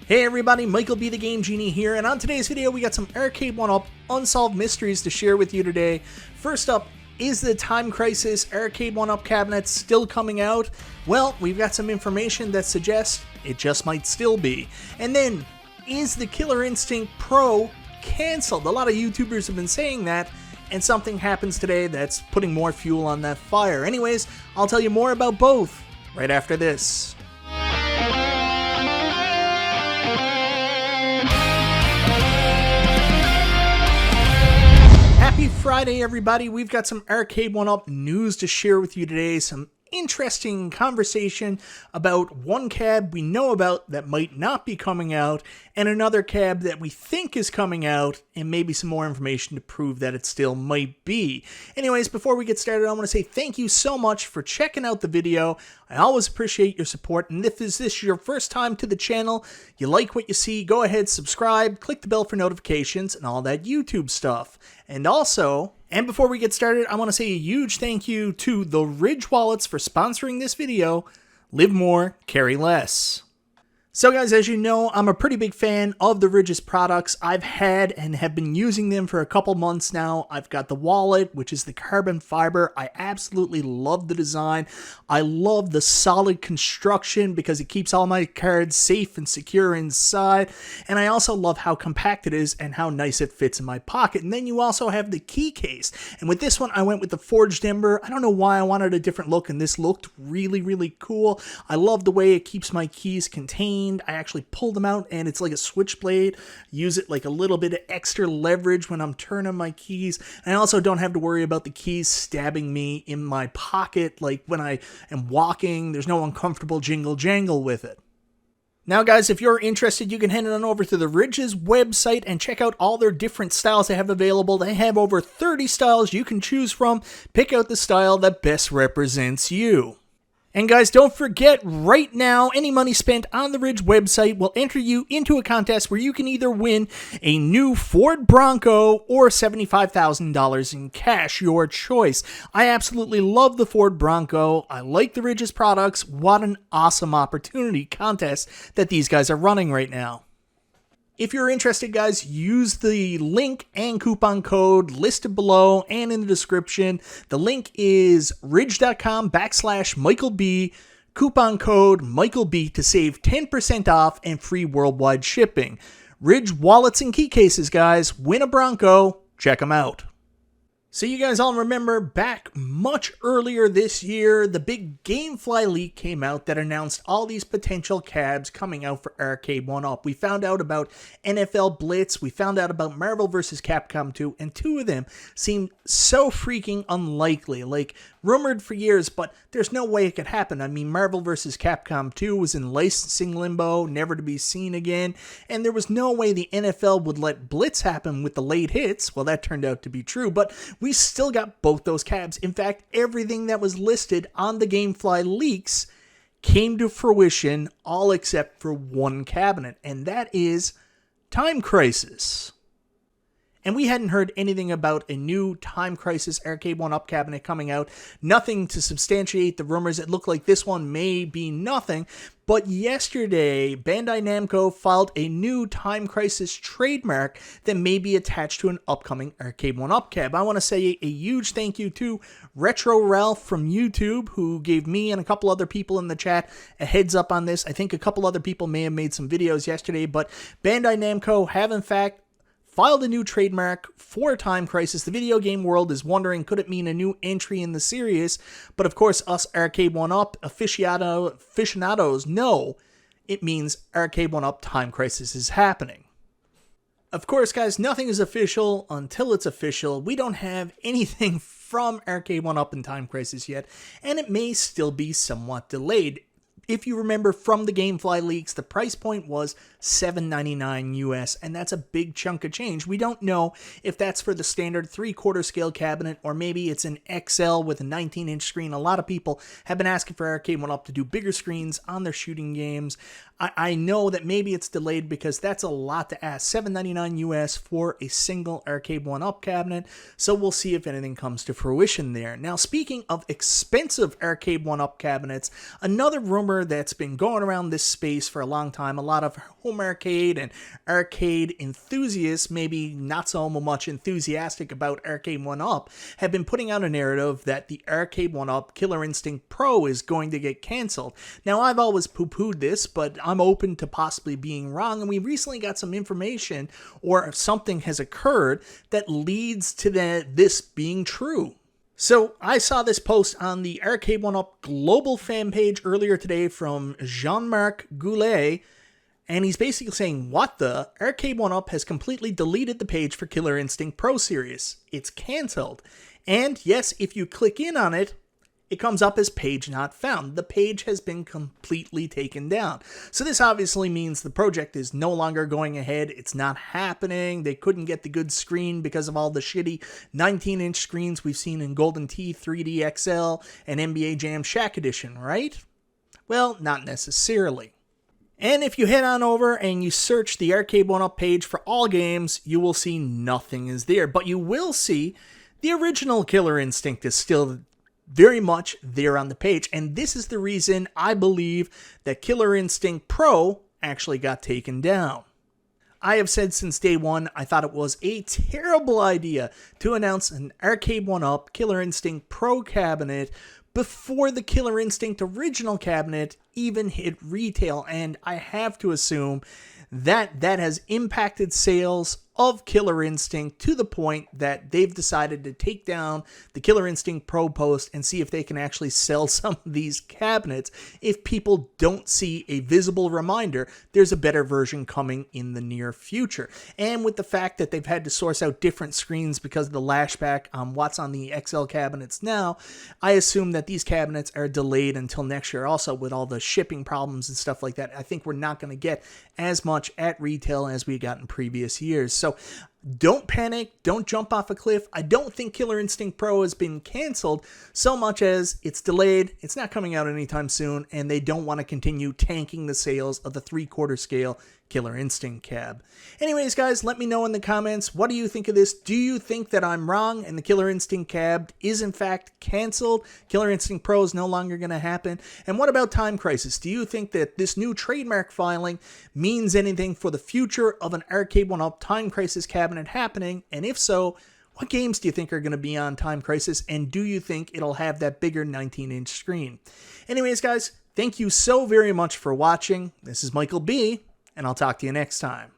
Hey everybody, MichaelBtheGameGenie here, and on today's video we got some Arcade1Up unsolved mysteries to share with you today. First up, is the Time Crisis Arcade1Up cabinet still coming out? Well, we've got some information that suggests it just might still be. And then, is the Killer Instinct Pro cancelled? A lot of YouTubers have been saying that, and something happens today that's putting more fuel on that fire. Anyways, I'll tell you more about both right after this. Happy Friday, everybody. We've got some Arcade1Up news to share with you today. Some interesting conversation about one cab we know about that might not be coming out, and another cab that we think is coming out, and maybe some more information to prove that it still might be. Anyways, before we get started, I want to say thank you so much for checking out the video. I always appreciate your support, and if this is your first time to the channel, you like what you see, go ahead, subscribe, click the bell for notifications, and all that YouTube stuff. And also, and before we get started, I want to say a huge thank you to the Ridge Wallets for sponsoring this video. Live more, carry less. So guys, as you know, I'm a pretty big fan of the Ridge's products. I've had and have been using them for a couple months now. I've got the wallet, which is the carbon fiber. I absolutely love the design. I love the solid construction because it keeps all my cards safe and secure inside. And I also love how compact it is and how nice it fits in my pocket. And then you also have the key case. And with this one, I went with the forged ember. I don't know why I wanted a different look, and this looked really, really cool. I love the way it keeps my keys contained. I actually pull them out and it's like a switchblade. Use it like a little bit of extra leverage when I'm turning my keys. And I also don't have to worry about the keys stabbing me in my pocket like when I am walking. There's no uncomfortable jingle jangle with it. Now guys, if you're interested, you can head on over to the Ridge's website and check out all their different styles they have available. They have over 30 styles you can choose from. Pick out the style that best represents you. And guys, don't forget, right now, any money spent on the Ridge website will enter you into a contest where you can either win a new Ford Bronco or $75,000 in cash, your choice. I absolutely love the Ford Bronco. I like the Ridge's products. What an awesome opportunity contest that these guys are running right now. If you're interested, guys, use the link and coupon code listed below and in the description. The link is ridge.com/MichaelB, coupon code MichaelB to save 10% off and free worldwide shipping. Ridge wallets and key cases, guys. Win a Bronco. Check them out. So you guys all remember back much earlier this year, the big Gamefly leak came out that announced all these potential cabs coming out for Arcade1Up. We found out about NFL Blitz, we found out about Marvel vs. Capcom 2, and two of them seemed so freaking unlikely, like rumored for years, but there's no way it could happen. I mean, Marvel vs. Capcom 2 was in licensing limbo, never to be seen again, and there was no way the NFL would let Blitz happen with the late hits. Well, that turned out to be true, but we still got both those cabs. In fact, everything that was listed on the Gamefly leaks came to fruition, all except for one cabinet, and that is Time Crisis. And we hadn't heard anything about a new Time Crisis Arcade1Up cabinet coming out. Nothing to substantiate the rumors. It looked like this one may be nothing. But yesterday, Bandai Namco filed a new Time Crisis trademark that may be attached to an upcoming Arcade1Up cab. I want to say a huge thank you to Retro Ralph from YouTube, who gave me and a couple other people in the chat a heads up on this. I think a couple other people may have made some videos yesterday, but Bandai Namco have in fact filed a new trademark for Time Crisis. The video game world is wondering, could it mean a new entry in the series? But of course, us Arcade1Up aficionados know it means Arcade1Up Time Crisis is happening. Of course, guys, nothing is official until it's official. We don't have anything from Arcade1Up and Time Crisis yet, and it may still be somewhat delayed. If you remember from the Gamefly leaks, the price point was $7.99 US, and that's a big chunk of change. We don't know if that's for the standard 3/4 scale cabinet, or maybe it's an XL with a 19-inch screen. A lot of people have been asking for Arcade1Up to do bigger screens on their shooting games. I know that maybe it's delayed because that's a lot to ask. $7.99 US for a single Arcade1Up cabinet. So we'll see if anything comes to fruition there. Now, speaking of expensive Arcade1Up cabinets, another rumor that's been going around this space for a long time, a lot of home arcade and arcade enthusiasts, maybe not so much enthusiastic about Arcade1Up, have been putting out a narrative that the Arcade1Up Killer Instinct Pro is going to get canceled. Now, I've always poo-pooed this, but I'm open to possibly being wrong, and we recently got some information, or something has occurred that leads to this being true. So I saw this post on the Arcade1Up global fan page earlier today from Jean-Marc Goulet, and he's basically saying, what the? Arcade1Up has completely deleted the page for Killer Instinct Pro Series. It's canceled. And yes, if you click in on it, it comes up as page not found. The page has been completely taken down. So this obviously means the project is no longer going ahead. It's not happening. They couldn't get the good screen because of all the shitty 19-inch screens we've seen in Golden Tee 3D XL and NBA Jam Shack Edition, right? Well, not necessarily. And if you head on over and you search the Arcade1Up page for all games, you will see nothing is there. But you will see the original Killer Instinct is still very much there on the page, and this is the reason I believe that Killer Instinct Pro actually got taken down. I have said since day one, I thought it was a terrible idea to announce an Arcade1Up Killer Instinct Pro cabinet before the Killer Instinct original cabinet even hit retail, and I have to assume that that has impacted sales of Killer Instinct to the point that they've decided to take down the Killer Instinct Pro post and see if they can actually sell some of these cabinets if people don't see a visible reminder there's a better version coming in the near future. And with the fact that they've had to source out different screens because of the lashback on what's on the XL cabinets now, I assume that these cabinets are delayed until next year. Also, with all the shipping problems and stuff like that, I think we're not going to get as much at retail as we got in previous years. So don't panic, don't jump off a cliff. I don't think Killer Instinct Pro has been canceled so much as it's delayed, it's not coming out anytime soon, and they don't want to continue tanking the sales of the 3/4 scale Killer Instinct cab. Anyways, guys, let me know in the comments, what do you think of this? Do you think that I'm wrong and the Killer Instinct cab is in fact canceled? Killer Instinct Pro is no longer going to happen? And what about Time Crisis? Do you think that this new trademark filing means anything for the future of an Arcade1Up Time Crisis cabinet happening? And if so, what games do you think are going to be on Time Crisis? And do you think it'll have that bigger 19-inch screen? Anyways, guys, thank you so very much for watching. This is Michael B, and I'll talk to you next time.